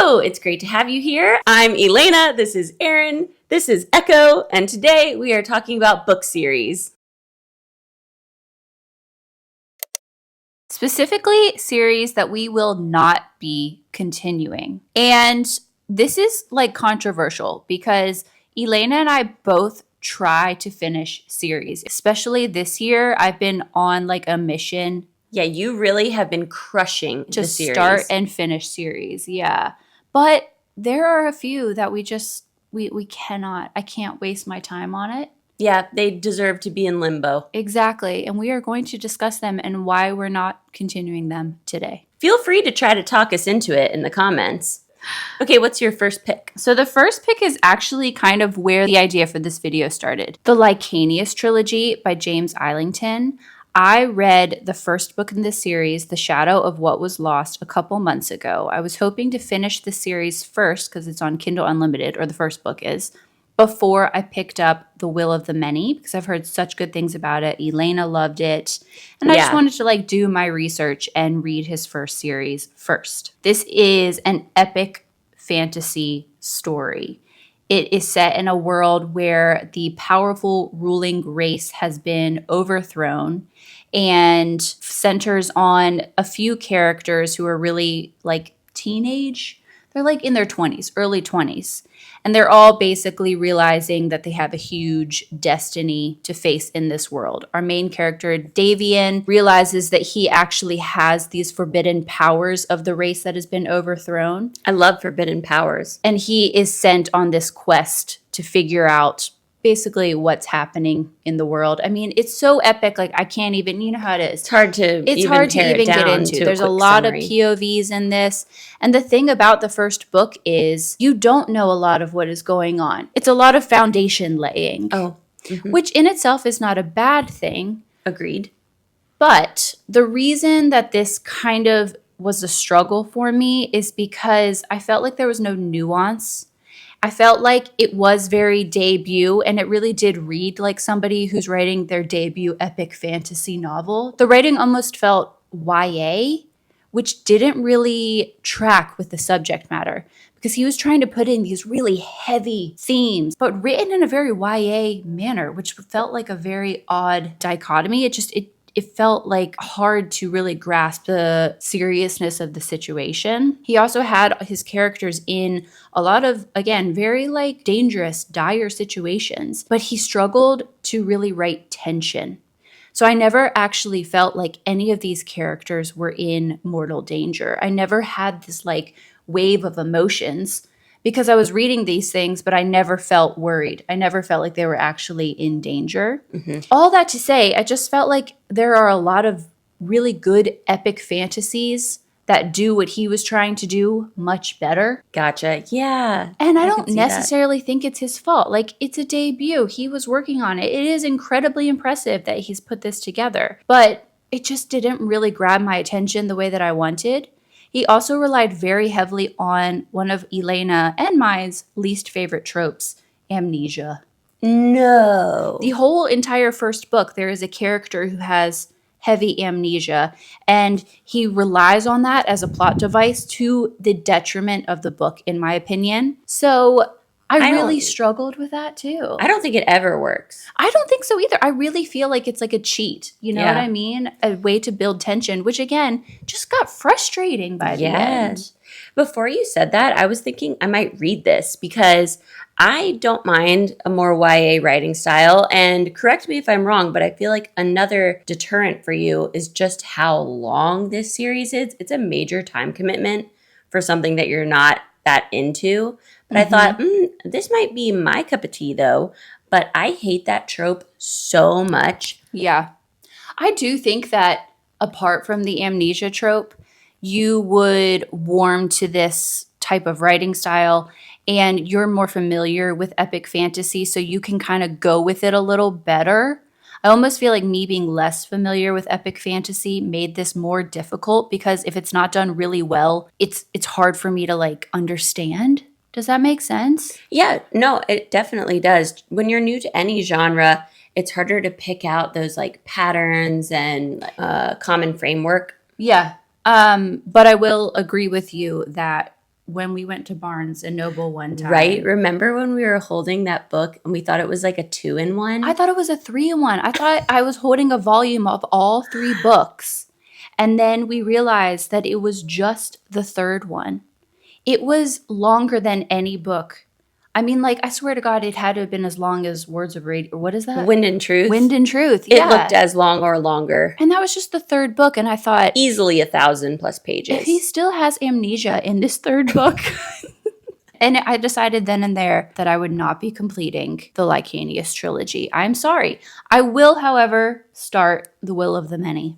Hello, it's great to have you here. I'm Elena, this is Erin, this is Echo, and today we are talking about book series. Specifically, series that we will not be continuing. And this is controversial because Elena and I both try to finish series. Especially this year, I've been on a mission. Yeah, you really have been crushing to the series. Start and finish series. Yeah. But there are a few that we cannot. I can't waste my time on it. Yeah, they deserve to be in limbo. Exactly. And we are going to discuss them and why we're not continuing them today. Feel free to try to talk us into it in the comments. Okay, what's your first pick? So the first pick is actually kind of where the idea for this video started. The Licanius trilogy by James Islington. I read the first book in this series, The Shadow of What Was Lost, a couple months ago. I was hoping to finish the series first because it's on Kindle Unlimited, or the first book is, before I picked up The Will of the Many because I've heard such good things about it. Elena loved it. And I just wanted to do my research and read his first series first. This is an epic fantasy story. It is set in a world where the powerful ruling race has been overthrown and centers on a few characters who are really teenage. They're in their 20s, early 20s. And they're all basically realizing that they have a huge destiny to face in this world. Our main character, Davian, realizes that he actually has these forbidden powers of the race that has been overthrown. I love forbidden powers. And he is sent on this quest to figure out basically what's happening in the world. I mean, it's so epic. I can't even, you know how it is. It's hard to even get into. There's a lot of POVs in this. And the thing about the first book is you don't know a lot of what is going on. It's a lot of foundation laying. Oh. Which in itself is not a bad thing. Agreed. But the reason that this kind of was a struggle for me is because I felt like there was no nuance. I felt like it was very debut, and it really did read like somebody who's writing their debut epic fantasy novel. The writing almost felt YA, which didn't really track with the subject matter because he was trying to put in these really heavy themes, but written in a very YA manner, which felt like a very odd dichotomy. It felt hard to really grasp the seriousness of the situation. He also had his characters in a lot of, again, very dangerous, dire situations, but he struggled to really write tension. So I never actually felt like any of these characters were in mortal danger. I never had this wave of emotions because I was reading these things, but I never felt worried. I never felt like they were actually in danger. Mm-hmm. All that to say, I just felt like there are a lot of really good epic fantasies that do what he was trying to do much better. Gotcha. Yeah. And I don't necessarily think it's his fault. It's a debut. He was working on it. It is incredibly impressive that he's put this together. But it just didn't really grab my attention the way that I wanted. He also relied very heavily on one of Elena and mine's least favorite tropes, amnesia. No. The whole entire first book, there is a character who has heavy amnesia, and he relies on that as a plot device to the detriment of the book, in my opinion. So I really struggled with that too. I don't think it ever works. I don't think so either. I really feel like it's like a cheat. You know what I mean? A way to build tension, which again, just got frustrating by the end. Before you said that, I was thinking I might read this because I don't mind a more YA writing style. And correct me if I'm wrong, but I feel like another deterrent for you is just how long this series is. It's a major time commitment for something that you're not that into. But I thought, this might be my cup of tea, though. But I hate that trope so much. Yeah. I do think that apart from the amnesia trope, you would warm to this type of writing style and you're more familiar with epic fantasy, so you can kind of go with it a little better. I almost feel like me being less familiar with epic fantasy made this more difficult because if it's not done really well, it's hard for me to understand. Does that make sense? Yeah, no, it definitely does. When you're new to any genre, it's harder to pick out those patterns and common framework. Yeah. But I will agree with you that when we went to Barnes and Noble one time. Right? Remember when we were holding that book and we thought it was like a 2-in-1? I thought it was a 3-in-1. I thought I was holding a volume of all 3 books. And then we realized that it was just the 3rd one. It was longer than any book. I mean, like, I swear to God, it had to have been as long as Words of Radio. What is that? Wind and Truth. Wind and Truth. It Yeah. looked as long or longer. And that was just the 3rd book. And I thought, Easily 1,000+ pages. if he still has amnesia in this 3rd book. And I decided then and there that I would not be completing the Lycanius trilogy. I'm sorry. I will, however, start The Will of the Many.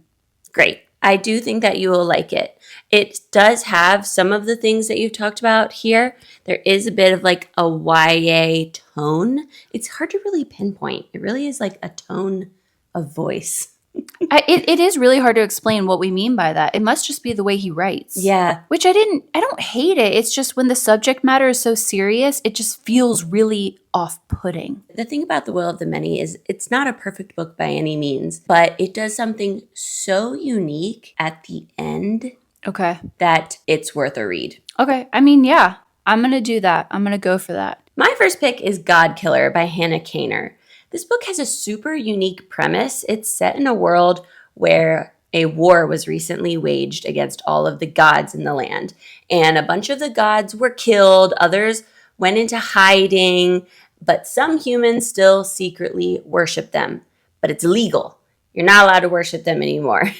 Great. I do think that you will like it. It does have some of the things that you've talked about here. There is a bit of like a YA tone. It's hard to really pinpoint. It really is like a tone of voice. It is really hard to explain what we mean by that. It must just be the way he writes. Yeah. Which I don't hate it. It's just when the subject matter is so serious, it just feels really off-putting. The thing about The Will of the Many is it's not a perfect book by any means, but it does something so unique at the end Okay. that it's worth a read. Okay. I mean, yeah, I'm going to do that. I'm going to go for that. My first pick is God Killer by Hannah Kaner. This book has a super unique premise. It's set in a world where a war was recently waged against all of the gods in the land. And a bunch of the gods were killed, others went into hiding, but some humans still secretly worship them. But it's illegal. You're not allowed to worship them anymore.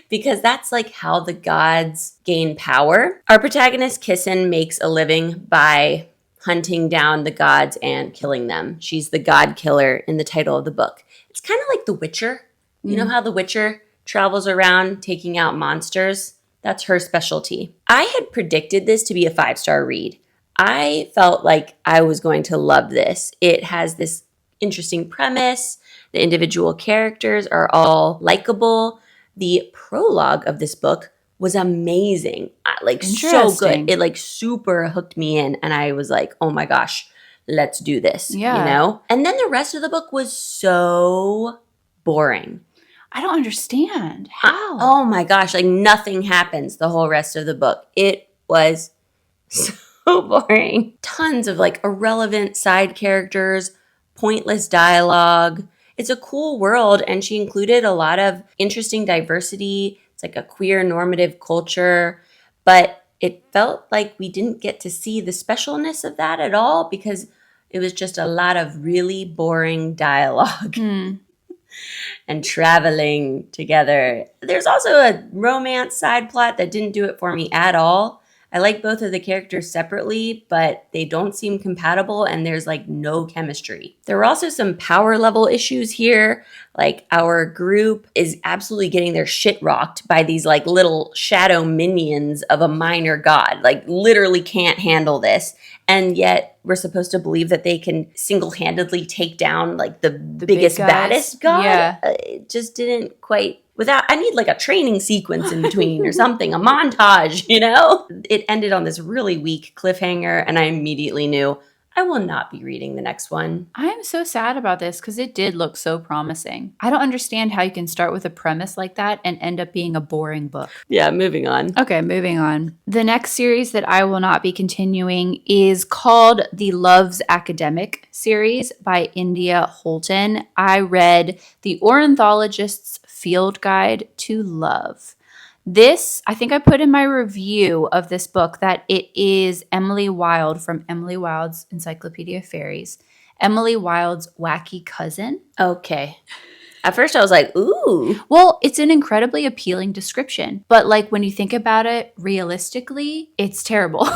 Because that's like how the gods gain power. Our protagonist, Kissin, makes a living by hunting down the gods and killing them. She's the god killer in the title of the book. It's kind of like The Witcher. You know how The Witcher travels around taking out monsters? That's her specialty. I had predicted this to be a 5-star read. I felt like I was going to love this. It has this interesting premise. The individual characters are all likable. The prologue of this book was amazing. Like so good. It like super hooked me in and I was like, oh my gosh, let's do this. Yeah. You know? And then the rest of the book was so boring. I don't understand. How? Oh my gosh, like nothing happens the whole rest of the book. It was so boring. Tons of like irrelevant side characters, pointless dialogue. It's a cool world and she included a lot of interesting diversity. It's like a queer normative culture, but it felt like we didn't get to see the specialness of that at all because it was just a lot of really boring dialogue and traveling together. There's also a romance side plot that didn't do it for me at all. I like both of the characters separately, but they don't seem compatible and there's like no chemistry. There were also some power level issues here. Like our group is absolutely getting their shit rocked by these like little shadow minions of a minor god, like literally can't handle this. And yet we're supposed to believe that they can single-handedly take down like the biggest, baddest god. Yeah. It just didn't quite I need like a training sequence in between or something, a montage, you know? It ended on this really weak cliffhanger and I immediately knew I will not be reading the next one. I am so sad about this because it did look so promising. I don't understand how you can start with a premise like that and end up being a boring book. Yeah, moving on. Okay, moving on. The next series that I will not be continuing is called the Love's Academic series by India Holton. I read The Ornithologist's Field Guide to Love. This, I think I put in my review of this book that it is Emily Wilde from Emily Wilde's Encyclopedia of Fairies. Emily Wilde's wacky cousin. Okay. At first I was like, ooh. Well, it's an incredibly appealing description. But like when you think about it realistically, it's terrible.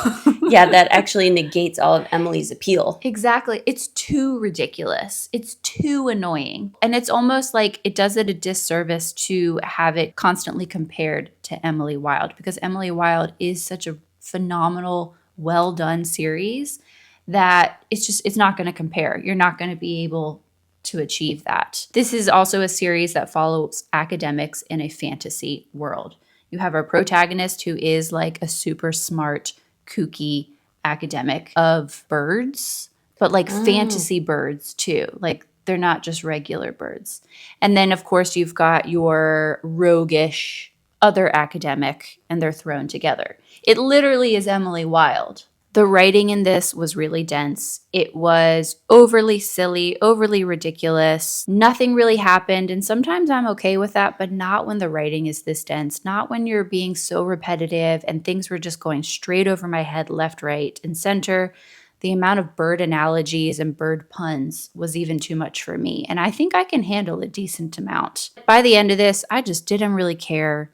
Yeah, that actually negates all of Emily's appeal. Exactly. It's too ridiculous. It's too annoying. And it's almost like it does it a disservice to have it constantly compared to Emily Wilde because Emily Wilde is such a phenomenal, well done series that it's not going to compare. You're not going to be able to achieve that. This is also a series that follows academics in a fantasy world. You have our protagonist who is like a super smart, kooky academic of birds, but like fantasy birds too. Like they're not just regular birds. And then of course you've got your roguish other academic and they're thrown together. It literally is Emily Wilde. The writing in this was really dense. It was overly silly, overly ridiculous. Nothing really happened. And sometimes I'm okay with that, but not when the writing is this dense. Not when you're being so repetitive and things were just going straight over my head, left, right, and center. The amount of bird analogies and bird puns was even too much for me. And I think I can handle a decent amount. By the end of this, I just didn't really care.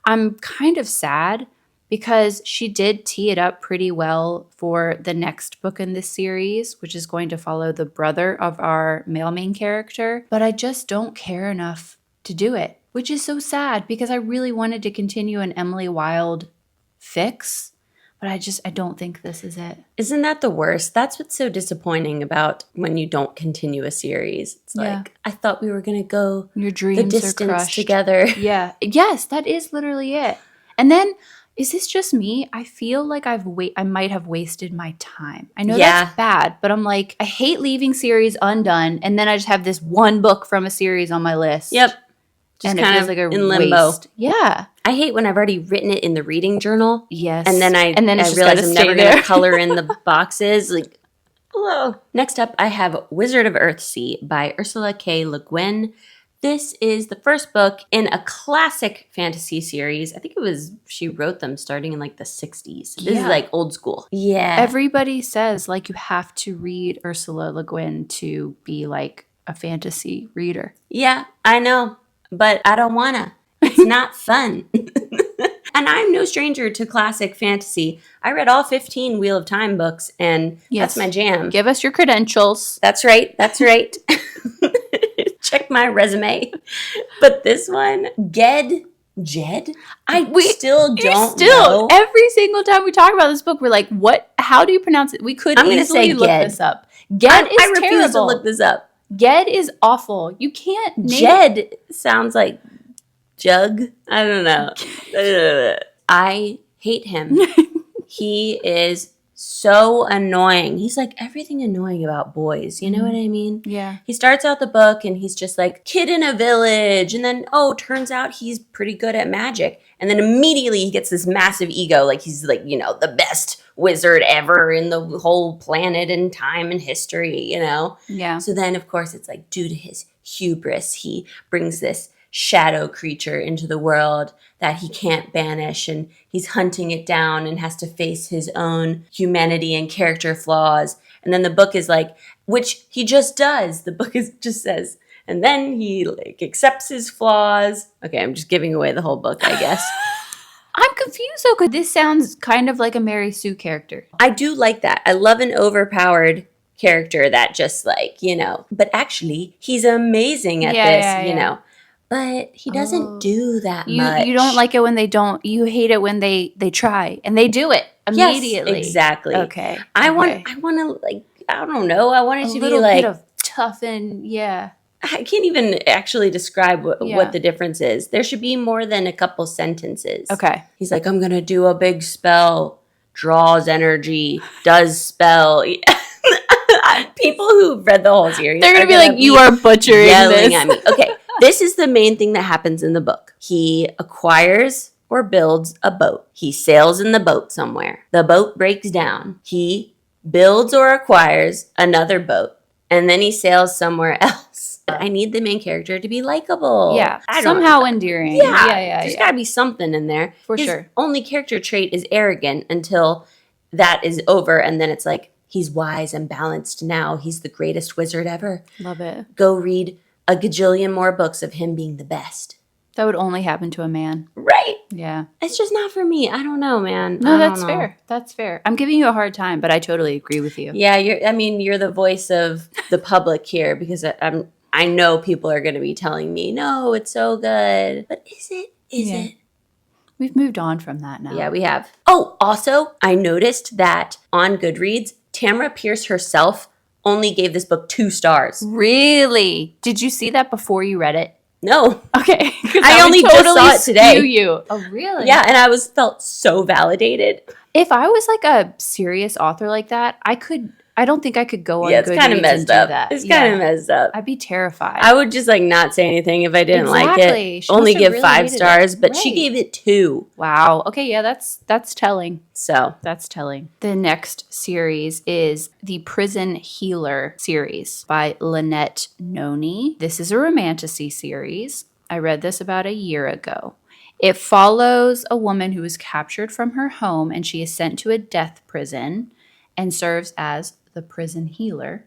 I'm kind of sad because she did tee it up pretty well for the next book in this series, which is going to follow the brother of our male main character. But I just don't care enough to do it, which is so sad because I really wanted to continue an Emily Wilde fix. But I don't think this is it. Isn't that the worst? That's what's so disappointing about when you don't continue a series. It's like, I thought we were going to go your dreams the distance together. Yeah. Yes, that is literally it. And then, is this just me? I feel like I might have wasted my time. I know that's bad, but I'm like, I hate leaving series undone. And then I just have this one book from a series on my list. Yep. Just kind of like a in limbo. Waste. Yeah. I hate when I've already written it in the reading journal. Yes. And then I realize I'm never going to color in the boxes. Like, hello. Next up, I have Wizard of Earthsea by Ursula K. Le Guin. This is the first book in a classic fantasy series. I think she wrote them starting in like the 60s. This is like old school. Yeah. Everybody says like you have to read Ursula Le Guin to be like a fantasy reader. Yeah, I know. But I don't wanna. It's not fun. And I'm no stranger to classic fantasy. I read all 15 Wheel of Time books, and that's my jam. Give us your credentials. That's right. That's right. Check my resume. But this one, Jed? We still don't know. Every single time we talk about this book, we're like, what? How do you pronounce it? We could easily look this up. I refuse to look this up. Ged is awful. You can't name Jed sounds like jug. I don't know. I hate him. He is so annoying. He's like everything annoying about boys. You know what I mean? Yeah. He starts out the book and he's just like kid in a village. And then, turns out he's pretty good at magic. And then immediately he gets this massive ego. Like he's like, the best wizard ever in the whole planet and time and history, Yeah. So then, of course, it's like due to his hubris, he brings this shadow creature into the world that he can't banish, and he's hunting it down and has to face his own humanity and character flaws. And then the book is like, which he just does. The book just says, and then he accepts his flaws. Okay, I'm just giving away the whole book, I guess. I'm confused though, because this sounds kind of like a Mary Sue character. I do like that. I love an overpowered character that just but actually he's amazing at this, but he doesn't do that much. You don't like it when they don't. You hate it when they try and they do it immediately. Yes, exactly. Okay. I want to I don't know. I want it to be like bit of tough and I can't even actually describe what the difference is. There should be more than a couple sentences. Okay. He's like, I'm going to do a big spell, draws energy, does spell. People who've read the whole series, they're going to be like, you are butchering yelling this. at me. Okay. This is the main thing that happens in the book. He acquires or builds a boat. He sails in the boat somewhere. The boat breaks down. He builds or acquires another boat. And then he sails somewhere else. I need the main character to be likable. Yeah. Somehow endearing. Yeah. There's got to be something in there. For His sure. only character trait is arrogant until that is over. And then it's like, he's wise and balanced now. He's the greatest wizard ever. Love it. Go read a gajillion more books of him being the best. That would only happen to a man. Right. Yeah. It's just not for me. I don't know, man. No, that's fair. That's fair. I'm giving you a hard time, but I totally agree with you. Yeah, you're the voice of the public here because I know people are going to be telling me, no, it's so good. But is it? Is it? We've moved on from that now. Yeah, we have. Oh, also, I noticed that on Goodreads, Tamara Pierce herself only gave this book 2 stars. Really? Did you see that before you read it? No. Okay. I only just saw it today. You. Oh, really? Yeah, and I felt so validated. If I was like a serious author like that, I could I don't think I could go on Yeah, it's kind of Goodreads and messed do up. that. It's kind of messed up. I'd be terrified. I would just like not say anything if I didn't like Exactly. it. She Only must have give really 5 hated it. stars, but she Right. gave it 2. Wow. Okay, yeah, that's telling. So That's telling. The next series is the Prison Healer series by Lynette Noni. This is a romantasy series. I read this about a year ago. It follows a woman who is captured from her home and she is sent to a death prison and serves as the prison healer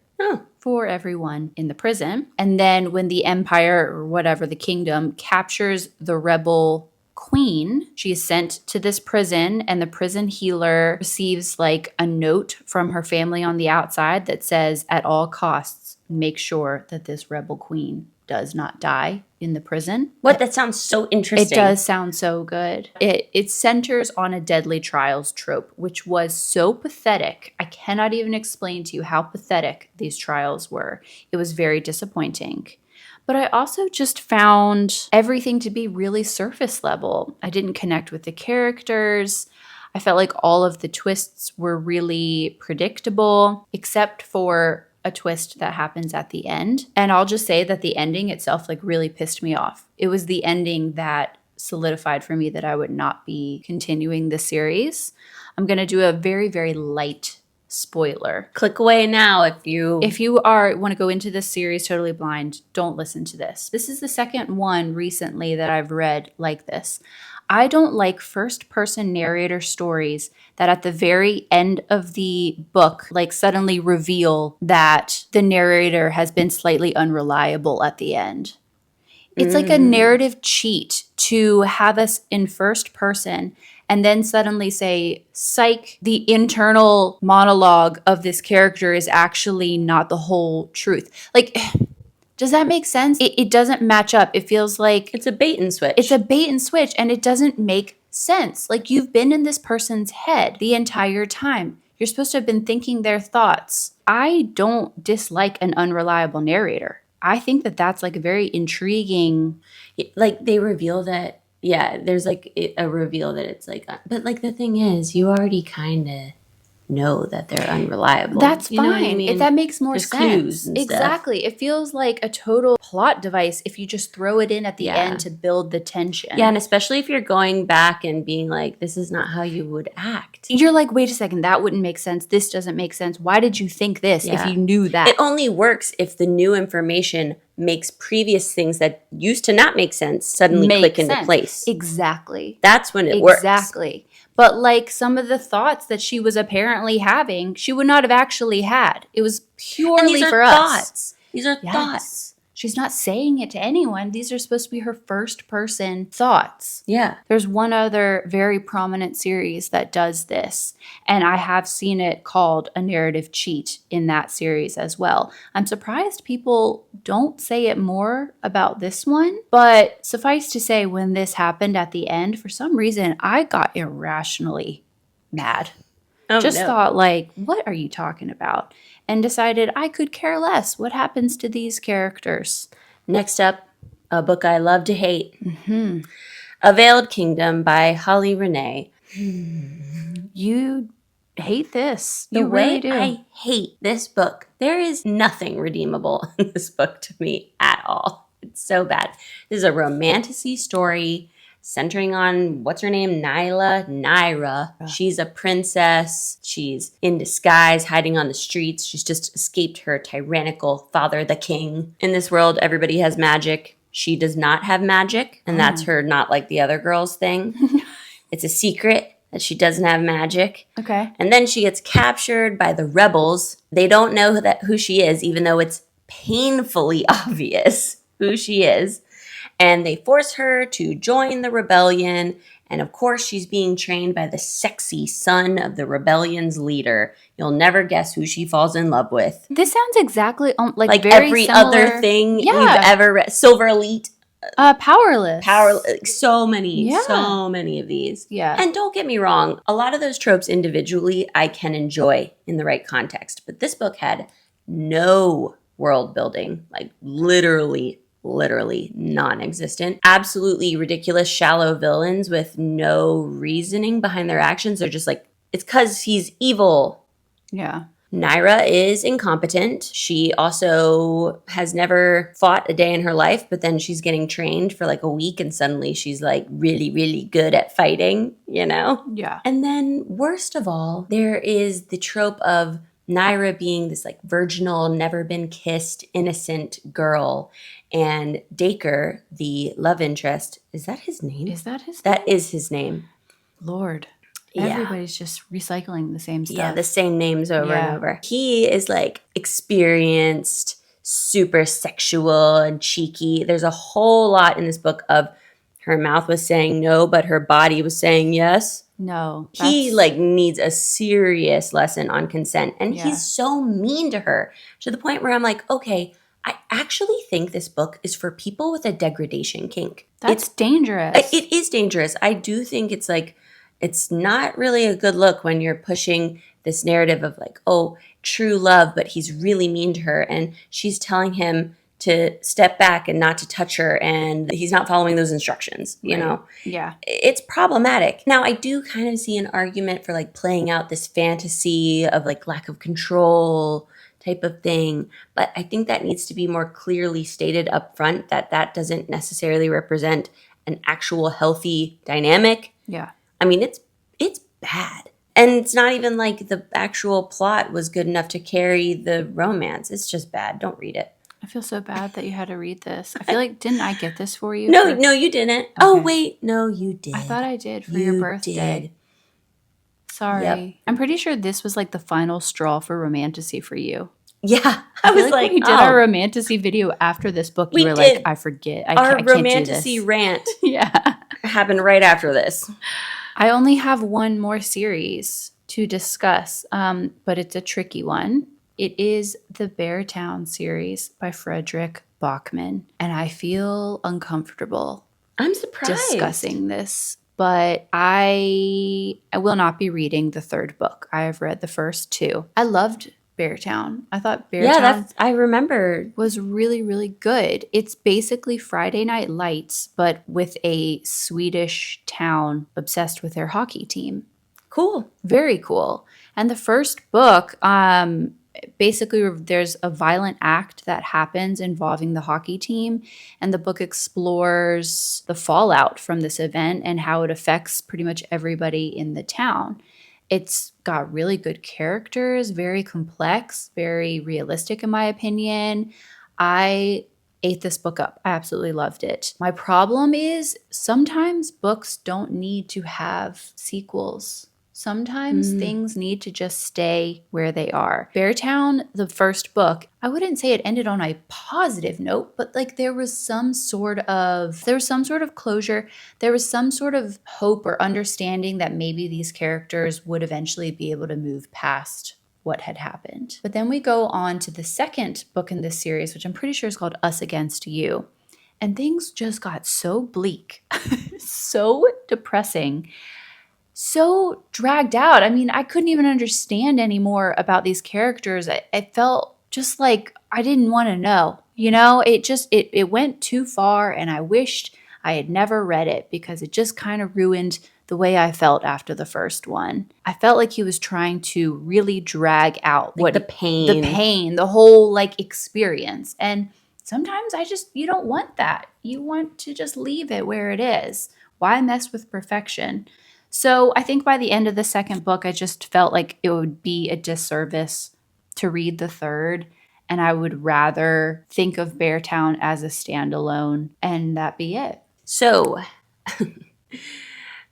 for everyone in the prison. And then when the empire or whatever, the kingdom, captures the rebel queen, she is sent to this prison and the prison healer receives like a note from her family on the outside that says, at all costs, make sure that this rebel queen does not die in the prison. what? That sounds so interesting. It does sound so good. It centers on a deadly trials trope, which was so pathetic. I cannot even explain to you how pathetic these trials were. It was very disappointing. But I also just found everything to be really surface level. I didn't connect with the characters. I felt like all of the twists were really predictable, except for a twist that happens at the end. And I'll just say that the ending itself like really pissed me off. It was the ending that solidified for me that I would not be continuing the series. I'm going to do a very, very light spoiler. Click away now if you Want to go into this series totally blind, don't listen to this. This is the second one recently that I've read like this. I don't like first-person narrator stories that at the very end of the book, like suddenly reveal that the narrator has been slightly unreliable at the end. It's like a narrative cheat to have us in first person and then suddenly say, psych, the internal monologue of this character is actually not the whole truth. Like, does that make sense? It doesn't match up. It feels like it's a bait and switch. It's a bait and switch, and it doesn't make sense. Like, you've been in this person's head the entire time. You're supposed to have been thinking their thoughts. I don't dislike an unreliable narrator. I think that that's like a very intriguing. Like they reveal that, yeah, there's like a reveal that it's like, but like the thing is, you already kind of know that they're unreliable. That's you know fine. what I mean? If that makes more There's sense. clues and Exactly. stuff. It feels like a total plot device if you just throw it in at the end to build the tension. Yeah, and especially if you're going back and being like, this is not how you would act. You're like, wait a second, that wouldn't make sense. This doesn't make sense. Why did you think this if you knew that? It only works if the new information makes previous things that used to not make sense suddenly click into place. Exactly. That's when it works. Exactly. But like some of the thoughts that she was apparently having, she would not have actually had. It was purely and these are for thoughts. us. These are thoughts. She's not saying it to anyone. These are supposed to be her first person thoughts. Yeah. There's one other very prominent series that does this, and I have seen it called a narrative cheat in that series as well. I'm surprised people don't say it more about this one, but suffice to say, when this happened at the end, for some reason, I got irrationally mad. Thought like, what are you talking about? And decided I could care less what happens to these characters. Next up, a book I love to hate. A Veiled Kingdom by Holly Renee. You hate this. The You way really do. I hate this book. There is nothing redeemable in this book to me at all. It's so bad. This is a romantasy story centering on, what's her name? Naira. She's a princess. She's in disguise, hiding on the streets. She's just escaped her tyrannical father, the king. In this world, everybody has magic. She does not have magic, and that's her not like the other girls thing. It's a secret that she doesn't have magic. Okay. And then she gets captured by the rebels. They don't know who she is, even though it's painfully obvious who she is. And they force her to join the rebellion. And of course, she's being trained by the sexy son of the rebellion's leader. You'll never guess who she falls in love with. This sounds exactly Like very every similar. other thing you've ever read. Silver Elite. Powerless. So many of these. Yeah. And don't get me wrong, a lot of those tropes individually I can enjoy in the right context. But this book had no world building, like literally non-existent. Absolutely ridiculous, shallow villains with no reasoning behind their actions. They're just like, it's because he's evil. Yeah. Naira is incompetent. She also has never fought a day in her life, but then she's getting trained for like a week and suddenly she's like really, really good at fighting, you know? Yeah. And then worst of all, there is the trope of Naira being this like virginal, never been kissed, innocent girl. And Dacre, the love interest, is that his name? Is that his name? That is his name. Lord. Yeah. Everybody's just recycling the same stuff. Yeah, the same names over and over. He is like experienced, super sexual and cheeky. There's a whole lot in this book of her mouth was saying no, but her body was saying yes. No. He like needs a serious lesson on consent. And Yeah. he's so mean to her to the point where I'm like, okay, I actually think this book is for people with a degradation kink. That's dangerous. It is dangerous. I do think it's like, it's not really a good look when you're pushing this narrative of like, oh, true love, but he's really mean to her. And she's telling him to step back and not to touch her. And he's not following those instructions, you know? Yeah. It's problematic. Now, I do kind of see an argument for like playing out this fantasy of like lack of control type of thing. But I think that needs to be more clearly stated up front that that doesn't necessarily represent an actual healthy dynamic. Yeah. I mean, it's bad. And it's not even like the actual plot was good enough to carry the romance. It's just bad. Don't read it. I feel so bad that you had to read this. I feel like, didn't I get this for you? No, you didn't. Okay. Oh, wait. No, you did. I thought I did for your birthday. Did. Sorry. Yep. I'm pretty sure this was like the final straw for romantasy for you. Yeah. I was feel like, when we did our romantasy video after this book, you We were did. like, I forget. our I can't do romantasy this. rant Yeah. happened right after this. I only have one more series to discuss, but it's a tricky one. It is the Beartown series by Frederick Bachman, and I feel uncomfortable I'm surprised. discussing this, but I will not be reading the third book. I have read the first two. I loved Beartown. I thought Beartown I remember. was really, really good. It's basically Friday Night Lights, but with a Swedish town obsessed with their hockey team. Cool. Very cool. And the first book, basically there's a violent act that happens involving the hockey team, and the book explores the fallout from this event and how it affects pretty much everybody in the town. It's got really good characters, very complex, very realistic in my opinion. I ate this book up. I absolutely loved it. My problem is sometimes books don't need to have sequels. Sometimes things need to just stay where they are. Beartown, the first book, I wouldn't say it ended on a positive note, but like there was some sort of closure. There was some sort of hope or understanding that maybe these characters would eventually be able to move past what had happened. But then we go on to the second book in this series, which I'm pretty sure is called Us Against You. And things just got so bleak, so depressing, so dragged out. I mean, I couldn't even understand anymore about these characters. It felt just like I didn't want to know. You know, it went too far, and I wished I had never read it because it just kind of ruined the way I felt after the first one. I felt like he was trying to really drag out Like the pain. the whole like experience. And sometimes you don't want that. You want to just leave it where it is. Why mess with perfection? So I think by the end of the second book, I just felt like it would be a disservice to read the third. And I would rather think of Beartown as a standalone and that be it. So,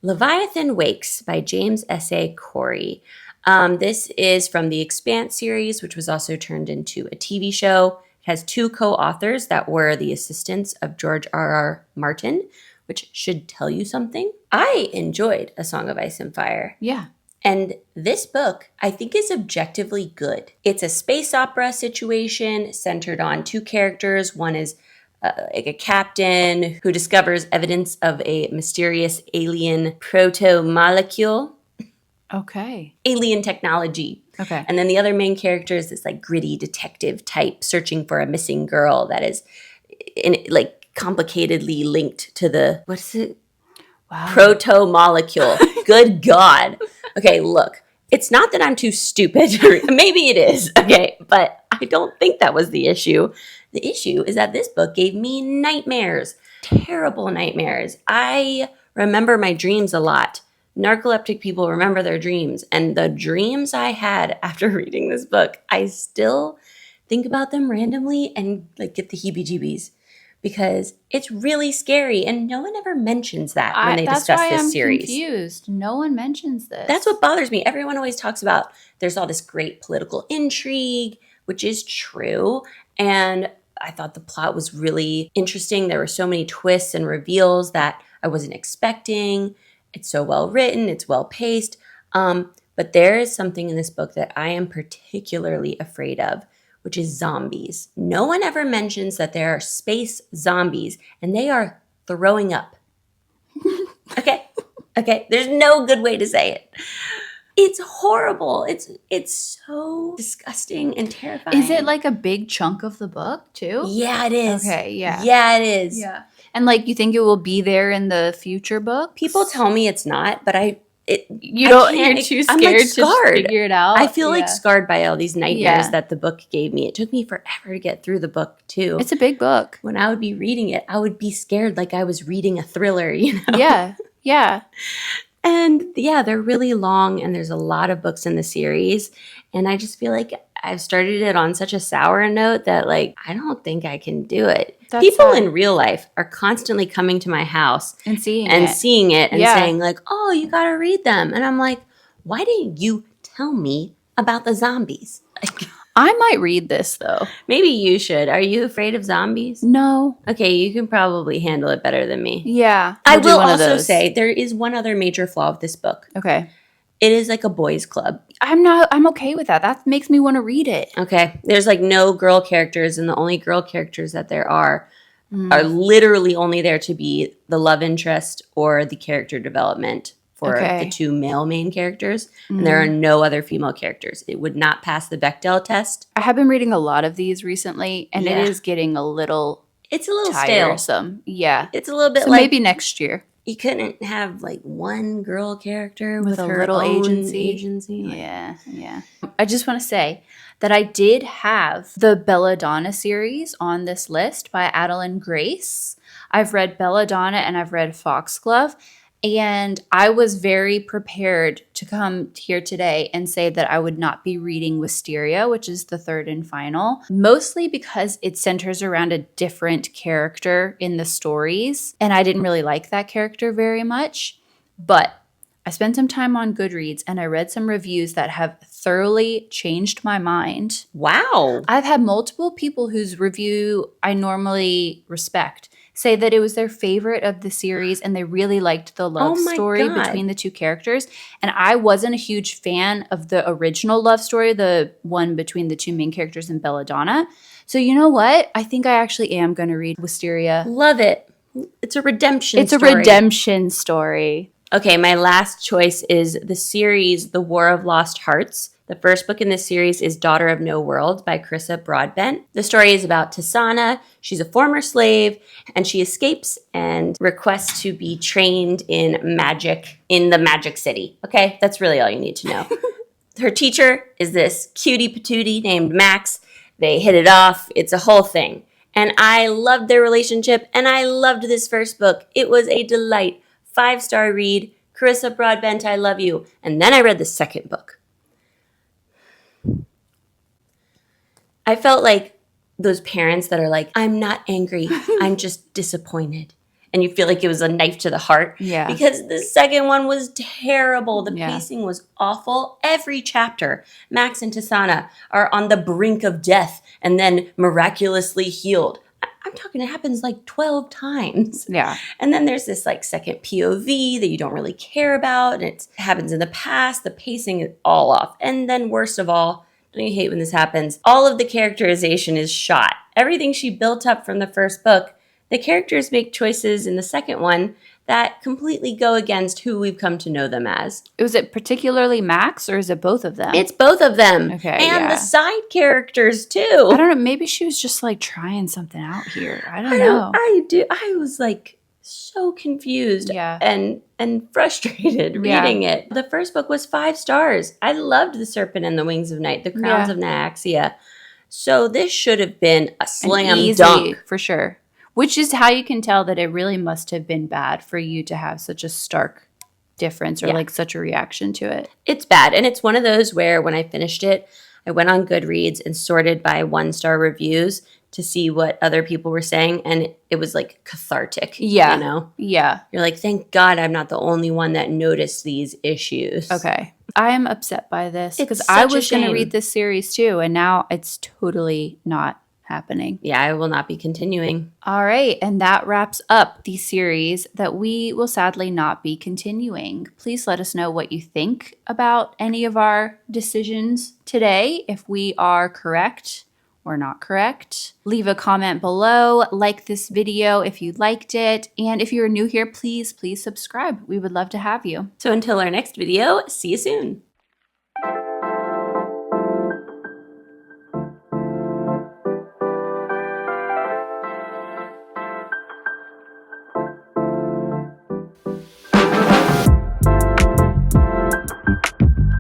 Leviathan Wakes by James S.A. Corey. This is from the Expanse series, which was also turned into a TV show. It has two co-authors that were the assistants of George R.R. Martin, which should tell you something. I enjoyed A Song of Ice and Fire. Yeah. And this book, I think, is objectively good. It's a space opera situation centered on two characters. One is like a captain who discovers evidence of a mysterious alien proto-molecule. Okay. Alien technology. Okay. And then the other main character is this like gritty detective type searching for a missing girl that is complicatedly linked to the, what is it? Wow. Proto-molecule. Good God. Okay, look. It's not that I'm too stupid. Maybe it is, okay? But I don't think that was the issue. The issue is that this book gave me nightmares, terrible nightmares. I remember my dreams a lot. Narcoleptic people remember their dreams. And the dreams I had after reading this book, I still think about them randomly and like get the heebie-jeebies because it's really scary. And no one ever mentions that when they discuss this series. That's why I'm confused. No one mentions this. That's what bothers me. Everyone always talks about there's all this great political intrigue, which is true. And I thought the plot was really interesting. There were so many twists and reveals that I wasn't expecting. It's so well written. It's well paced. But there is something in this book that I am particularly afraid of, which is zombies. No one ever mentions that there are space zombies, and they are throwing up. Okay? Okay? There's no good way to say it. It's horrible. It's so disgusting and terrifying. Is it like a big chunk of the book, too? Yeah, it is. Okay, yeah. Yeah, it is. Yeah. And like, you think it will be there in the future book? People tell me it's not, but you're too scared I'm like scarred. to figure it out. I feel like scarred by all these nightmares that the book gave me. It took me forever to get through the book too. It's a big book. When I would be reading it, I would be scared like I was reading a thriller, you know? Yeah. Yeah. And yeah, they're really long and there's a lot of books in the series. And I just feel like I've started it on such a sour note that like, I don't think I can do it. People in real life are constantly coming to my house and seeing it and saying like, oh, you got to read them. And I'm like, why didn't you tell me about the zombies? Like, I might read this though. Maybe you should. Are you afraid of zombies? No. Okay, you can probably handle it better than me. Yeah. I will also say there is one other major flaw with this book. Okay. It is like a boys' club. I'm okay with that. That makes me want to read it. Okay. There's like no girl characters, and the only girl characters that there are literally only there to be the love interest or the character development for the two male main characters. And there are no other female characters. It would not pass the Bechdel test. I have been reading a lot of these recently, and it is getting a little tiresome. Yeah. It's a little bit so maybe next year. You couldn't have like one girl character with a her little own agency. Yeah, yeah. I just want to say that I did have the Belladonna series on this list by Adeline Grace. I've read Belladonna and I've read Foxglove. And I was very prepared to come here today and say that I would not be reading Wisteria, which is the third and final, mostly because it centers around a different character in the stories. And I didn't really like that character very much. But I spent some time on Goodreads and I read some reviews that have thoroughly changed my mind. Wow. I've had multiple people whose review I normally respect say that it was their favorite of the series and they really liked the love story between the two characters. And I wasn't a huge fan of the original love story, the one between the two main characters in Belladonna. So you know what? I think I actually am going to read Wisteria. Love it. It's a redemption story. It's a redemption story. Okay, my last choice is the series The War of Lost Hearts. The first book in this series is Daughter of No World by Carissa Broadbent. The story is about Tisana. She's a former slave, and she escapes and requests to be trained in magic in the Magic City. Okay, that's really all you need to know. Her teacher is this cutie patootie named Max. They hit it off. It's a whole thing. And I loved their relationship, and I loved this first book. It was a delight. 5-star read. Carissa Broadbent, I love you. And then I read the second book. I felt like those parents that are like, I'm not angry, I'm just disappointed. And you feel like it was a knife to the heart. Yeah. Because the second one was terrible. The pacing was awful. Every chapter, Max and Tisana are on the brink of death and then miraculously healed. I'm talking, it happens like 12 times. Yeah. And then there's this like second POV that you don't really care about. And it happens in the past. The pacing is all off. And then worst of all, don't you hate when this happens? All of the characterization is shot. Everything she built up from the first book, the characters make choices in the second one that completely go against who we've come to know them as. Was it particularly Max or is it both of them? It's both of them. Okay. And the side characters too. I don't know. Maybe she was just like trying something out here. I don't know. I was like, so confused Yeah. and frustrated reading it. The first book was 5 stars. I loved The Serpent and the Wings of Night, The Crowns of Nyaxia. So this should have been a slam dunk. For sure. Which is how you can tell that it really must have been bad for you to have such a stark difference or like such a reaction to it. It's bad. And it's one of those where when I finished it, I went on Goodreads and sorted by 1-star reviews to see what other people were saying. And it was like cathartic. Yeah. You know? Yeah. You're like, thank God I'm not the only one that noticed these issues. Okay. I am upset by this because It's I such a was going to shame. read this series too. And now it's totally not happening. Yeah, I will not be continuing. All right. And that wraps up the series that we will sadly not be continuing. Please let us know what you think about any of our decisions today, if we are correct or not correct. Leave a comment below, like this video if you liked it. And if you're new here, please subscribe. We would love to have you. So until our next video, see you soon.